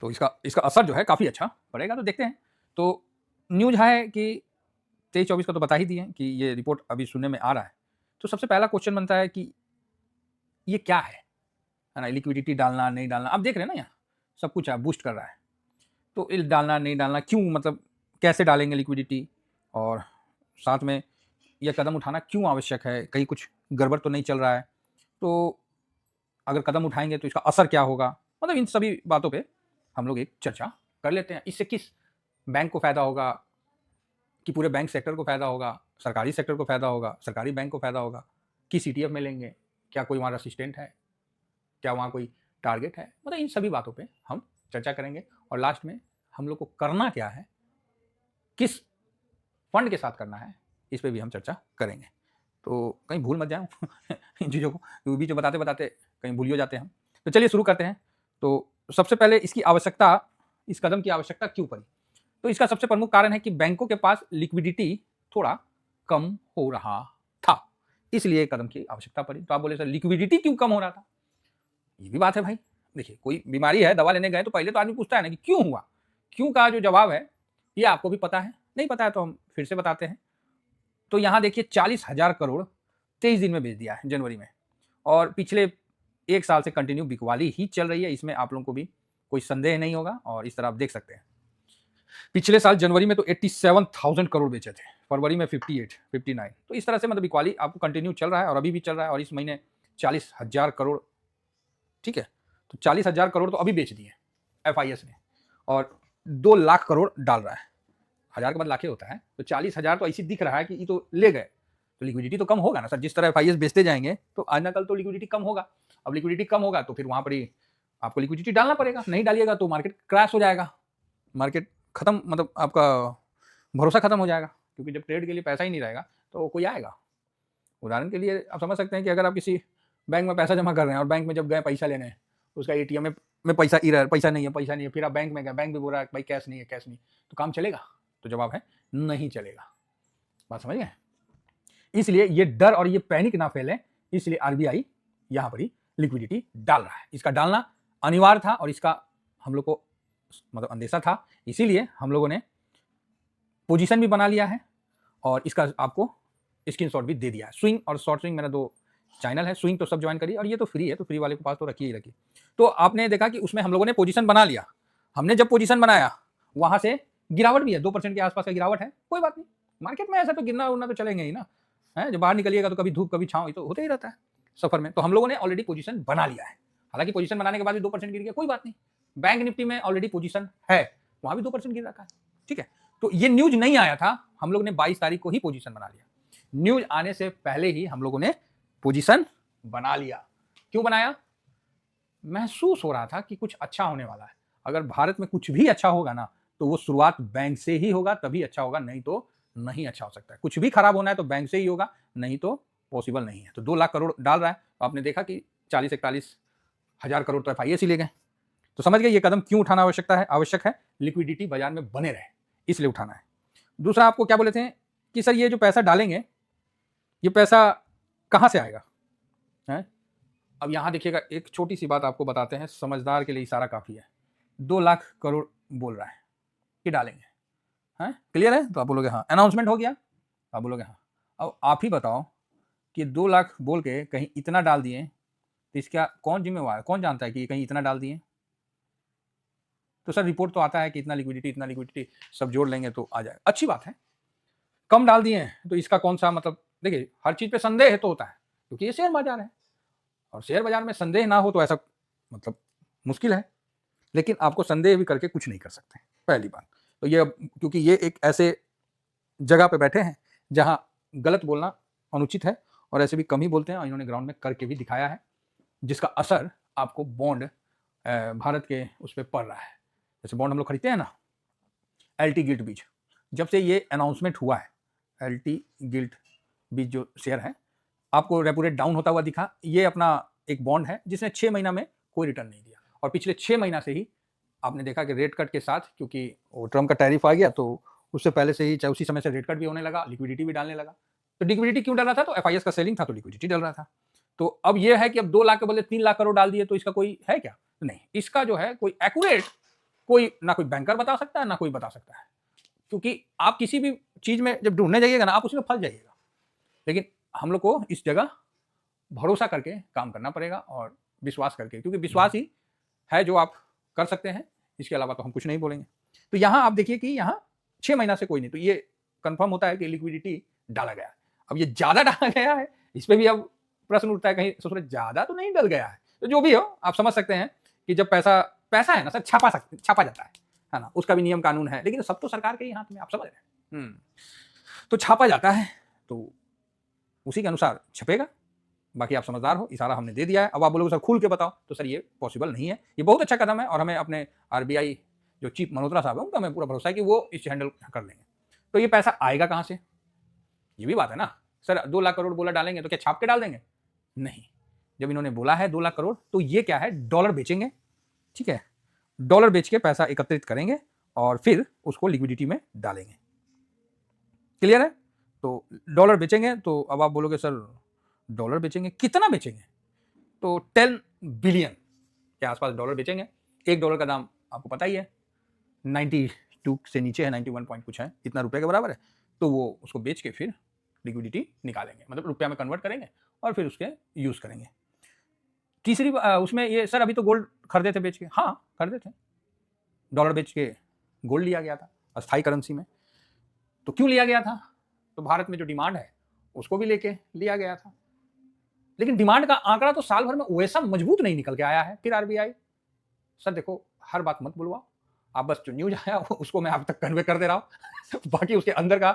तो इसका असर जो है काफ़ी अच्छा पड़ेगा। तो देखते हैं। तो न्यूज़ है कि 23-24 का तो बता ही दिए कि ये रिपोर्ट अभी सुनने में आ रहा है। तो सबसे पहला क्वेश्चन बनता है कि ये क्या है ना? लिक्विडिटी डालना, नहीं डालना, आप देख रहे हैं ना यहाँ सब कुछ बूस्ट कर रहा है। तो डालना, नहीं डालना, क्यों, मतलब कैसे डालेंगे लिक्विडिटी, और साथ में यह कदम उठाना क्यों आवश्यक है, कहीं कुछ गड़बड़ तो नहीं चल रहा है, तो अगर कदम उठाएंगे तो इसका असर क्या होगा, मतलब इन सभी बातों पे हम लोग एक चर्चा कर लेते हैं। इससे किस बैंक को फ़ायदा होगा, कि पूरे बैंक सेक्टर को फ़ायदा होगा, सरकारी सेक्टर को फ़ायदा होगा, सरकारी बैंक को फ़ायदा होगा, किस ETF में लेंगे, क्या कोई वहाँ असिस्टेंट है, क्या वहाँ कोई टारगेट है, मतलब इन सभी बातों पे हम चर्चा करेंगे। और लास्ट में हम लोग को करना क्या है, किस फंड के साथ करना है, इस पे भी हम चर्चा करेंगे। तो कहीं भूल मत जाऊँ इन चीज़ों को, क्योंकि बीच में बताते बताते कहीं भूल ही जाते हैं हम। तो चलिए शुरू करते हैं। तो सबसे पहले इसकी आवश्यकता, इस कदम की आवश्यकता क्यों पड़ी? तो इसका सबसे प्रमुख कारण है कि बैंकों के पास लिक्विडिटी थोड़ा कम हो रहा था, इसलिए कदम की आवश्यकता पड़ी। तो आप बोले सर लिक्विडिटी क्यों कम हो रहा था? ये भी बात है भाई। देखिए कोई बीमारी है, दवा लेने गए तो पहले तो आदमी पूछता है ना कि क्यों हुआ। क्यों का जो जवाब है ये आपको भी पता है, नहीं पता है तो हम फिर से बताते हैं। तो यहाँ देखिए 40,000 करोड़ 23 दिन में बेच दिया है जनवरी में, और पिछले एक साल से कंटिन्यू बिकवाली ही चल रही है, इसमें आप लोगों को भी कोई संदेह नहीं होगा। और इस तरह आप देख सकते हैं पिछले साल जनवरी में तो 87,000 करोड़ बेचे थे, फरवरी में 58, 59, तो इस तरह से मतलब बिकवाली आपको कंटिन्यू चल रहा है और अभी भी चल रहा है। और इस महीने 40,000 करोड़, ठीक है, तो 40,000 करोड़ तो अभी बेच दिए FIS ने, और 2 लाख करोड़ डाल रहा है। हजार के बाद लाखे होता है, तो 40,000 तो ऐसी दिख रहा है कि ये तो ले गए, तो लिक्विडिटी तो कम होगा ना सर। जिस तरह FIS बेचते जाएंगे तो आज ना कल तो लिक्विडिटी कम होगा। अब लिक्विडिटी कम होगा तो फिर वहां पर ही आपको लिक्विडिटी डालना पड़ेगा, नहीं डालिएगा तो मार्केट क्रैश हो जाएगा, मार्केट खत्म, मतलब आपका भरोसा खत्म हो जाएगा, क्योंकि जब ट्रेड के लिए पैसा ही नहीं रहेगा तो कोई आएगा। उदाहरण के लिए आप समझ सकते हैं कि अगर आप किसी बैंक में पैसा जमा कर रहे हैं और बैंक में जब गए पैसा लेने, उसका ATM में पैसा पैसा नहीं है, फिर आप बैंक में गए, बैंक भी बोल रहा है भाई कैश नहीं है, तो काम चलेगा? तो जवाब है नहीं चलेगा। बात समझ गए? इसलिए ये डर और ये पैनिक ना फैले, इसलिए RBI यहां पर ही लिक्विडिटी डाल रहा है। इसका डालना अनिवार्य था और इसका हम लोग को मतलब अंदेशा था, इसीलिए हम लोगों ने पोजीशन भी बना लिया है और इसका आपको स्क्रीनशॉट भी दे दिया है। स्विंग और शॉर्ट स्विंग मेरा 2 चैनल है, स्विंग तो सब ज्वाइन करिए, और ये तो फ्री है, तो फ्री वाले के पास तो रखिए ही रखिए। तो आपने देखा कि उसमें हम लोगों ने पोजीशन बना लिया। हमने जब पोजीशन बनाया वहां से गिरावट भी है, 2% के आसपास का गिरावट है, कोई बात नहीं, मार्केट में ऐसा तो गिरना उड़ना तो चलेंगे ही ना, है जब बाहर निकलिएगा तो कभी धूप कभी छांव, ये तो होता ही रहता है सफर में। तो हम लोगों ने ऑलरेडी पोजीशन बना लिया है, हालांकि पोजीशन बनाने के बाद भी 2% गिर गया, कोई बात नहीं। बैंक निफ्टी में ऑलरेडी पोजीशन है, वहां भी 2% गिर रखा है, ठीक है। तो ये न्यूज नहीं आया था, हम लोग ने 22 तारीख को ही पोजीशन बना लिया। न्यूज आने से पहले ही हम लोगों ने पोजीशन बना लिया। क्यों बनाया? महसूस हो रहा था कि कुछ अच्छा होने वाला है। अगर भारत में कुछ भी अच्छा होगा ना तो वो शुरुआत बैंक से ही होगा, तभी अच्छा होगा, नहीं तो नहीं अच्छा हो सकता है। कुछ भी खराब होना है तो बैंक से ही होगा, नहीं तो पॉसिबल नहीं है। तो 2 लाख करोड़ डाल रहा है, तो आपने देखा कि 40-41 हजार करोड़ तो FIS ही ले गए। तो समझ गए ये कदम क्यों उठाना आवश्यक है, लिक्विडिटी बाजार में बने रहे, इसलिए उठाना है। दूसरा आपको क्या बोले थे कि सर ये जो पैसा डालेंगे, ये पैसा कहां से आएगा, है? अब यहां देखिएगा, एक छोटी सी बात आपको बताते हैं, समझदार के लिए इशारा काफी है। 2 लाख करोड़ बोल रहा है कि डालेंगे, हैं? क्लियर है? तो आप बोलोगे हाँ। अनाउंसमेंट हो गया, आप बोलोगे हाँ। अब आप ही बताओ कि 2 लाख बोल के कहीं इतना डाल दिए, तो इसका कौन जिम्मेवार है? कौन जानता है कि कहीं इतना डाल दिए? तो सर रिपोर्ट तो आता है कि इतना लिक्विडिटी सब जोड़ लेंगे तो आ जाएगा, अच्छी बात है। कम डाल दिए हैं तो इसका कौन सा मतलब, देखिए हर चीज पे संदेह है तो होता है, क्योंकि ये शेयर बाजार है और शेयर बाजार में संदेह ना हो तो ऐसा मतलब मुश्किल है। लेकिन आपको संदेह भी करके कुछ नहीं कर सकते, पहली बात तो ये, क्योंकि ये एक ऐसे जगह पे बैठे हैं जहां गलत बोलना अनुचित है, और ऐसे भी कम ही बोलते हैं, और इन्होंने ग्राउंड में करके भी दिखाया है, जिसका असर आपको बॉन्ड भारत के उस पर पड़ रहा है। जैसे बॉन्ड हम लोग खरीदते हैं ना, LT गिल्ट बीज, जब से ये अनाउंसमेंट हुआ है, LT गिल्ट बीज जो शेयर है, आपको रेपो रेट डाउन होता हुआ दिखा। ये अपना एक बॉन्ड है जिसने 6 महीना में कोई रिटर्न नहीं दिया, और पिछले 6 महीना से ही आपने देखा कि रेट कट के साथ, क्योंकि वो ट्रम्प का टैरिफ आ गया, तो उससे पहले से ही, चाहे उसी समय से रेट कट भी होने लगा, लिक्विडिटी भी डालने लगा। तो लिक्विडिटी क्यों डाल रहा था? तो FIS का सेलिंग था, तो लिक्विडिटी डाल रहा था। तो अब ये है कि अब 2 लाख के बदले 3 लाख करोड़ डाल दिए, तो इसका कोई है क्या? नहीं, इसका जो है कोई एक्यूरेट कोई ना कोई बैंकर बता सकता है, ना कोई बता सकता है, क्योंकि आप किसी भी चीज़ में जब ढूँढने जाइएगा ना, आप उसमें फँस जाइएगा। लेकिन हम लोग को इस जगह भरोसा करके काम करना पड़ेगा और विश्वास करके, क्योंकि विश्वास ही है जो आप कर सकते हैं, इसके अलावा तो हम कुछ नहीं बोलेंगे। तो यहाँ आप देखिए कि यहाँ 6 महीना से कोई नहीं, तो ये कंफर्म होता है कि लिक्विडिटी डाला गया है। अब ये ज़्यादा डाला गया है, इस पे भी अब प्रश्न उठता है, कहीं सोच रहे ज़्यादा तो नहीं डल गया है। तो जो भी हो, आप समझ सकते हैं कि जब पैसा है ना सर, छापा जाता है ना, उसका भी नियम कानून है, लेकिन सब तो सरकार के ही हाथ में, आप समझ रहे हैं। तो छापा जाता है तो उसी के अनुसार छपेगा। बाकी आप समझदार हो, इशारा हमने दे दिया है। अब आप बोलोगे सर खुल के बताओ, तो सर ये पॉसिबल नहीं है। ये बहुत अच्छा कदम है और हमें अपने आरबीआई जो चीफ मल्होत्रा साहब है, उनका हमें पूरा भरोसा है कि वो इसे हैंडल कर लेंगे। तो ये पैसा आएगा कहाँ से, ये भी बात है ना। सर 2 लाख करोड़ बोला डालेंगे, तो क्या छाप के डाल देंगे? नहीं। जब इन्होंने बोला है 2 लाख करोड़, तो ये क्या है, डॉलर बेचेंगे, ठीक है, डॉलर बेच के पैसा एकत्रित करेंगे और फिर उसको लिक्विडिटी में डालेंगे। क्लियर है? तो डॉलर बेचेंगे, तो अब आप बोलोगे सर डॉलर बेचेंगे, कितना बेचेंगे? तो 10 बिलियन के आसपास डॉलर बेचेंगे। एक डॉलर का दाम आपको पता ही है, 92 से नीचे है, 91 पॉइंट कुछ है, इतना रुपए के बराबर है। तो वो उसको बेच के फिर लिक्विडिटी निकालेंगे, मतलब रुपया में कन्वर्ट करेंगे और फिर उसके यूज करेंगे। तीसरी उसमें ये सर अभी तो गोल्ड खरीदे थे बेच के, हाँ खरीदे थे, डॉलर बेच के गोल्ड लिया गया था अस्थायी करेंसी में। तो क्यों लिया गया था? तो भारत में जो डिमांड है उसको भी लेके लिया गया था, लेकिन डिमांड का आंकड़ा तो साल भर में वैसा मजबूत नहीं निकल के आया है। फिर आरबीआई, सर देखो हर बात मत बुलवाओ, आप बस जो न्यूज आया उसको मैं आप तक कन्वे कर दे रहा हूँ बाकी उसके अंदर का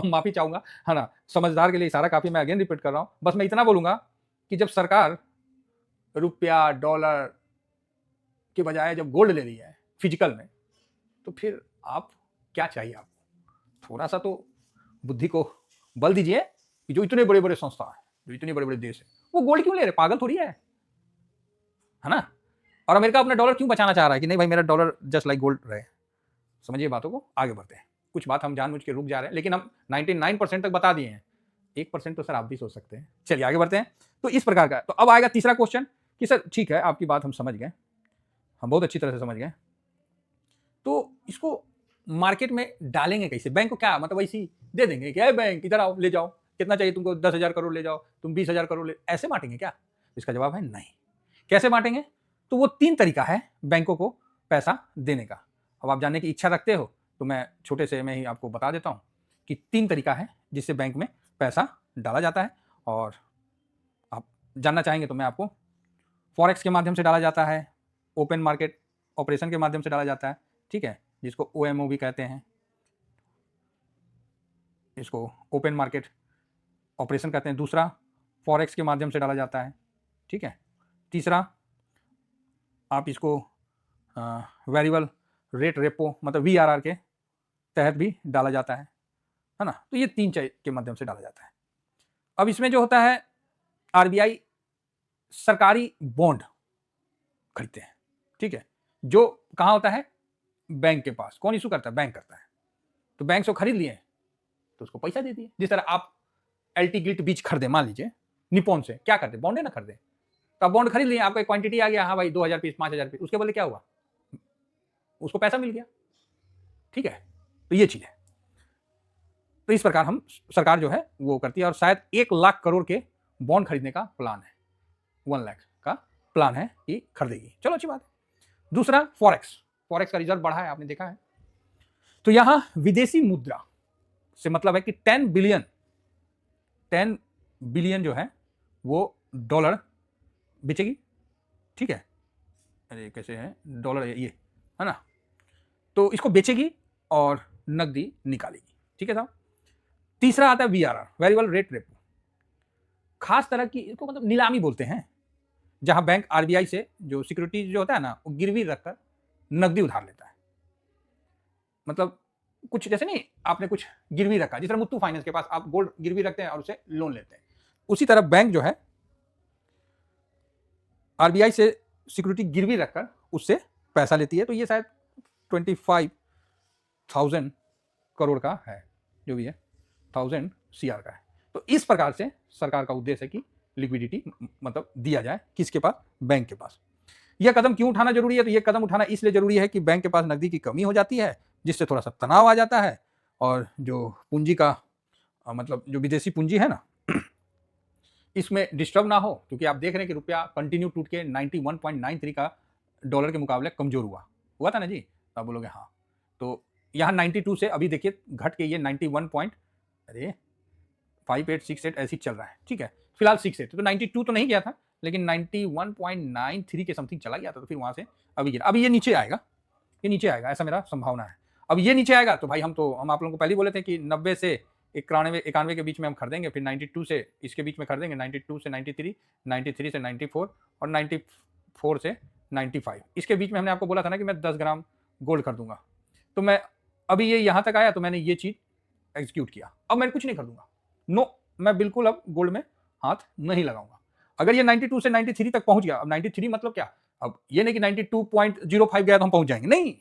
माफी चाहूंगा, है ना। समझदार के लिए इशारा काफी, मैं अगेन रिपीट कर रहा हूँ। बस मैं इतना बोलूंगा कि जब सरकार रुपया डॉलर के बजाय जब गोल्ड ले रही है फिजिकल में, तो फिर आप क्या चाहिए, आपको थोड़ा सा तो बुद्धि को बल दीजिए कि जो इतने बड़े बड़े संस्था है, जो इतने बड़े बड़े देश है, वो गोल्ड क्यों ले रहे? पागल थोड़ी है ना। और अमेरिका अपना डॉलर क्यों बचाना चाह रहा है कि नहीं भाई मेरा डॉलर जस्ट लाइक गोल्ड रहे। समझिए बातों को, आगे बढ़ते हैं। कुछ बात हम जानबूझ के रुक जा रहे हैं, लेकिन हम 99% तक बता दिए हैं, 1% तो सर आप भी सोच सकते हैं। चलिए आगे बढ़ते हैं। तो इस प्रकार का, तो अब आएगा तीसरा क्वेश्चन कि सर ठीक है आपकी बात हम समझ गए, हम बहुत अच्छी तरह से समझ गए, तो इसको मार्केट में डालेंगे कैसे? बैंक को क्या मतलब वैसे दे देंगे क्या, बैंक इधर आओ ले जाओ, कितना चाहिए तुमको, 10,000 करोड़ ले जाओ, तुम 20,000 करोड़ ले, ऐसे बांटेंगे क्या? इसका जवाब है नहीं। कैसे बांटेंगे? तो वो 3 तरीका है बैंकों को पैसा देने का। अब आप जानने की इच्छा रखते हो तो मैं छोटे से मैं ही आपको बता देता हूँ कि 3 तरीका है जिससे बैंक में पैसा डाला जाता है। और आप जानना चाहेंगे तो मैं आपको, फॉरेक्स के माध्यम से डाला जाता है, ओपन मार्केट ऑपरेशन के माध्यम से डाला जाता है, ठीक है, जिसको OMO भी कहते हैं, इसको ओपन मार्केट ऑपरेशन कहते हैं। दूसरा फॉरेक्स के माध्यम से डाला जाता है, ठीक है। तीसरा आप इसको वेरिएबल रेट रेपो मतलब VRR के तहत भी डाला जाता है ना। तो ये 3 के माध्यम से डाला जाता है। अब इसमें जो होता है, आरबीआई सरकारी बॉन्ड खरीदते हैं, ठीक है, जो कहाँ होता है, बैंक के पास। कौन इशू करता है? बैंक करता है। तो बैंक से खरीद लिए तो उसको पैसा दे दिए। जिस तरह आप LT गिल्ट बीज खरीदे, मान लीजिए निपॉन से, क्या करते? बॉन्ड है ना खरीदे, तो आप बॉन्ड खरीद लिए, आपका एक क्वांटिटी आ गया, हाँ भाई 2,000 पीस 5,000 पीस, उसके बदले क्या हुआ, उसको पैसा मिल गया, ठीक है। तो ये चीज है। तो इस प्रकार हम, सरकार जो है वो करती है, और शायद 1 लाख करोड़ के बॉन्ड खरीदने का प्लान है, 1 लाख का प्लान है कि खरीदेगी। चलो अच्छी बात है। दूसरा फॉरेक्स, फॉरेक्स का रिजर्व बढ़ा है, आपने देखा है। तो यहां विदेशी मुद्रा से मतलब है कि 10 बिलियन जो है वो डॉलर बेचेगी, ठीक है। अरे कैसे है डॉलर, ये है ना। तो इसको बेचेगी और नकदी निकालेगी, ठीक है साहब। तीसरा आता है VRR, वेरिएबल रेट रेपो, खास तरह की, इसको मतलब नीलामी बोलते हैं, जहां बैंक आरबीआई से जो सिक्योरिटी जो होता है ना, वो गिरवी रखकर नकदी उधार लेता है। मतलब कुछ जैसे नहीं, आपने कुछ गिरवी रखा, जिस तरह मुत्तू फाइनेंस के पास आप गोल्ड गिरवी रखते हैं और उसे लोन लेते हैं, उसी तरह बैंक जो है आरबीआई से सिक्योरिटी गिरवी रखकर उससे पैसा लेती है। तो ये शायद 25,000 करोड़ का है, जो भी है 1000 CR का है। तो इस प्रकार से सरकार का उद्देश्य है कि लिक्विडिटी मतलब दिया जाए, किसके पास? बैंक के पास। यह कदम क्यों उठाना जरूरी है? तो यह कदम उठाना इसलिए जरूरी है कि बैंक के पास नकदी की कमी हो जाती है, जिससे थोड़ा सा तनाव आ जाता है, और जो पूंजी का मतलब जो विदेशी पूंजी है ना, इसमें डिस्टर्ब ना हो, क्योंकि आप देख रहे हैं कि रुपया कंटिन्यू टूट के 91.93 का डॉलर के मुकाबले कमजोर हुआ था ना जी? आप बोलोगे हाँ, तो यहाँ 92 से अभी देखिए घट के ये 91 पॉइंट, अरे 5868 ऐसे ही चल रहा है, ठीक है, फिलहाल 68, तो 92 तो नहीं गया था, लेकिन 91.93 के समथिंग चला गया था, तो फिर वहां से अभी गिरा। अभी ये नीचे आएगा, ऐसा मेरा संभावना है। अब ये नीचे आएगा तो भाई हम आप लोगों को पहले ही बोले थे कि 90 से 91 के बीच में हम खरीदेंगे, फिर 92 से इसके बीच में खरीदेंगे, 92 से 93, 93 से 94 और 94 से 95, इसके बीच में हमने आपको बोला था ना कि मैं 10 ग्राम गोल्ड खरीदूंगा। तो मैं अभी ये यहाँ तक आया तो मैंने ये चीज एग्जीक्यूट किया। अब मैं कुछ नहीं खरीदूंगा, नो, मैं बिल्कुल अब गोल्ड में हाथ नहीं लगाऊंगा। अगर ये 92 से 93 तक पहुंच गया, अब 93 मतलब क्या, अब ये नहीं कि 92.05 गया तो हम पहुंच जाएंगे, नहीं,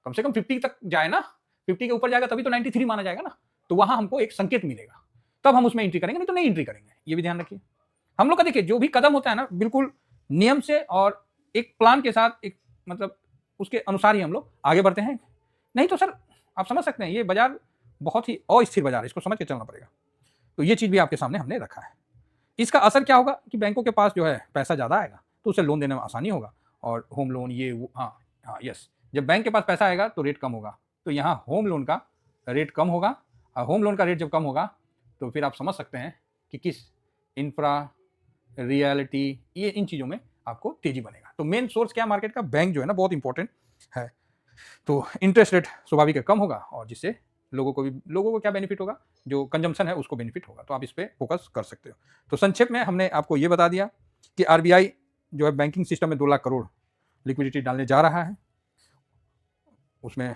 कम से कम 50 तक जाए ना, 50 के ऊपर जाएगा तभी तो 93 माना जाएगा ना, तो वहां हमको एक संकेत मिलेगा, तब हम उसमें एंट्री करेंगे, नहीं तो नहीं एंट्री करेंगे। ये भी ध्यान रखिए। हम लोग का देखिए जो भी कदम होता है ना, बिल्कुल नियम से और एक प्लान के साथ, एक मतलब उसके अनुसार ही हम लोग आगे बढ़ते हैं, नहीं तो सर आप समझ सकते हैं ये बाजार बहुत ही अस्थिर बाजार है, इसको समझ के चलना पड़ेगा। तो ये चीज भी आपके सामने हमने रखा है। इसका असर क्या होगा कि बैंकों के पास जो है पैसा ज्यादा आएगा तो उसे लोन देने में आसानी होगा, और होम लोन ये वो, हाँ यस, जब बैंक के पास पैसा आएगा तो रेट कम होगा, तो यहाँ होम लोन का रेट कम होगा, और होम लोन का रेट जब कम होगा तो फिर आप समझ सकते हैं कि किस इंफ्रा, रियलिटी, ये इन चीज़ों में आपको तेजी बनेगा। तो मेन सोर्स क्या मार्केट का, बैंक जो है ना, बहुत इंपॉर्टेंट है। तो इंटरेस्ट रेट स्वाभाविक है कम होगा, और जिससे लोगों को क्या बेनिफिट होगा, जो कंजम्पशन है उसको बेनिफिट होगा, तो आप इस पर फोकस कर सकते हो। तो संक्षेप में हमने आपको ये बता दिया कि आरबीआई जो है बैंकिंग सिस्टम में 2 लाख करोड़ लिक्विडिटी डालने जा रहा है, उसमें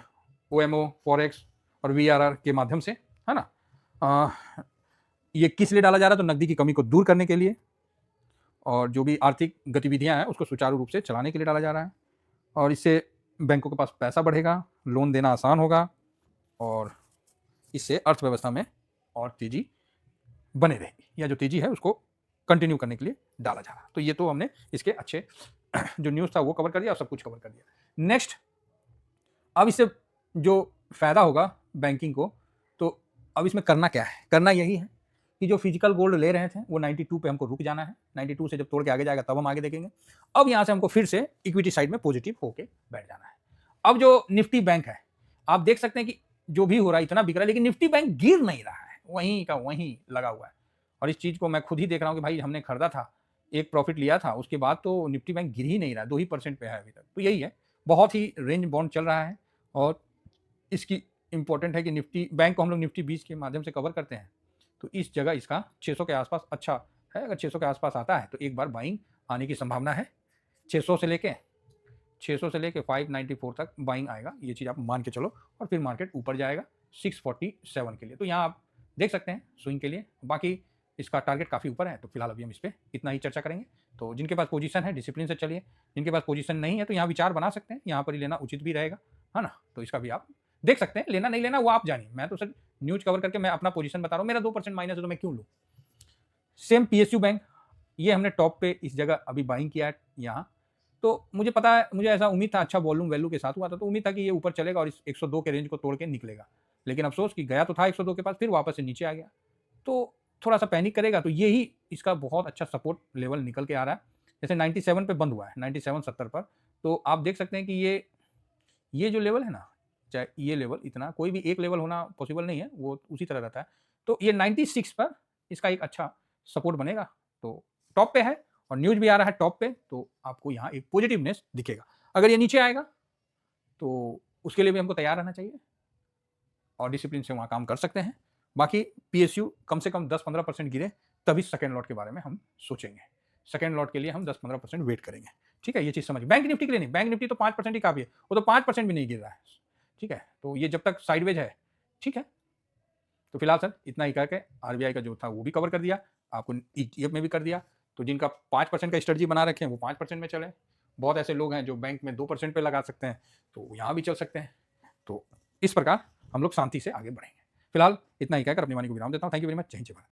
ओएमओ, फॉरेक्स और वीआरआर के माध्यम से, है ना। ये किस लिए डाला जा रहा है, तो नकदी की कमी को दूर करने के लिए, और जो भी आर्थिक गतिविधियां हैं उसको सुचारू रूप से चलाने के लिए डाला जा रहा है, और इससे बैंकों के पास पैसा बढ़ेगा, लोन देना आसान होगा, और इससे अर्थव्यवस्था में और तेजी बने रहेगी, या जो तेजी है उसको कंटिन्यू करने के लिए डाला जा रहा है। तो ये तो हमने इसके अच्छे जो न्यूज़ था वो कवर कर दिया और सब कुछ कवर कर दिया। नेक्स्ट, अब इससे जो फायदा होगा बैंकिंग को, तो अब इसमें करना क्या है, करना यही है कि जो फिजिकल गोल्ड ले रहे थे वो 92 पे हमको रुक जाना है, 92 से जब तोड़ के आगे जाएगा तब हम आगे देखेंगे। अब यहाँ से हमको फिर से इक्विटी साइड में पॉजिटिव होके बैठ जाना है। अब जो निफ्टी बैंक है, आप देख सकते हैं कि जो भी हो रहा है इतना बिक रहा है, लेकिन निफ्टी बैंक गिर नहीं रहा है, वहीं का वहीं लगा हुआ है, और इस चीज को मैं खुद ही देख रहा हूँ कि भाई हमने खरीदा था, एक प्रॉफिट लिया था, उसके बाद तो निफ्टी बैंक गिर ही नहीं रहा है, 2% पे है अभी तक। तो यही है, बहुत ही रेंज बाउंड चल रहा है, और इसकी इंपॉर्टेंट है कि निफ्टी बैंक को हम लोग निफ्टी 20 के माध्यम से कवर करते हैं, तो इस जगह इसका 600 के आसपास अच्छा है। अगर 600 के आसपास आता है तो एक बार बाइंग आने की संभावना है, 600 से लेके 594 तक बाइंग आएगा, ये चीज़ आप मान के चलो, और फिर मार्केट ऊपर जाएगा 647 के लिए। तो यहाँ आप देख सकते हैं स्विंग के लिए, बाकी इसका टारगेट काफ़ी ऊपर है, तो फिलहाल अभी हम इस पर इतना ही चर्चा करेंगे। तो जिनके पास पोजीशन है डिसिप्लिन से चलिए, जिनके पास पोजीशन नहीं है तो यहाँ विचार बना सकते हैं, यहाँ पर ही लेना उचित भी रहेगा, है ना। तो इसका भी आप देख सकते हैं, लेना नहीं लेना वो आप जानिए, मैं तो सर न्यूज़ कवर करके मैं अपना पोजीशन बता रहा हूँ, मेरा 2% माइनस है तो मैं क्यों लूँ। सेम पीएसयू बैंक, ये हमने टॉप पे इस जगह अभी बाइंग किया है यहाँ, तो मुझे पता है, मुझे ऐसा उम्मीद था, अच्छा वॉल्यूम वैल्यू के साथ हुआ था, तो उम्मीद था कि ये ऊपर चलेगा और इस 102 के रेंज को तोड़ के निकलेगा, लेकिन अफसोस कि गया तो था 102 के पास, फिर वापस से नीचे आ गया, तो थोड़ा सा पैनिक करेगा, तो यही इसका बहुत अच्छा सपोर्ट लेवल निकल के आ रहा है। जैसे 97 पे बंद हुआ है, 97-70 पर, तो आप देख सकते हैं कि ये जो लेवल है ना, चाहे ये लेवल, इतना कोई भी एक लेवल होना पॉसिबल नहीं है, वो उसी तरह रहता है, तो ये 96 पर इसका एक अच्छा सपोर्ट बनेगा, तो टॉप पे है और न्यूज़ भी आ रहा है टॉप पे, तो आपको यहाँ एक पॉजिटिवनेस दिखेगा। अगर ये नीचे आएगा तो उसके लिए भी हमको तैयार रहना चाहिए, और डिसिप्लिन से वहाँ काम कर सकते हैं। बाकी पीएसयू कम से कम 10-15% गिरे तभी सेकेंड लॉट के बारे में हम सोचेंगे, सेकेंड लॉट के लिए हम 10-15% वेट करेंगे, ठीक है। ये चीज़ समझिए। बैंक निफ्टी के लिए नहीं, बैंक निफ्टी तो 5% ही काफ़ी है, वो तो 5% भी नहीं गिर रहा है, ठीक है। तो ये जब तक साइडवेज है, ठीक है। तो फिलहाल सर इतना ही करके आरबीआई का जो था वो भी कवर कर दिया, आपको ईटीएफ में भी कर दिया। तो जिनका 5% का स्ट्रेटजी बना रखे हैं वो 5% में चले, बहुत ऐसे लोग हैं जो बैंक में 2% पे लगा सकते हैं, तो यहाँ भी चल सकते हैं। तो इस प्रकार हम लोग शांति से आगे बढ़ेंगे। फिलहाल इतना ही कहकर अपनी वाणी को विराम देता हूँ। Thank you very much. जय हिंद, जय भारत।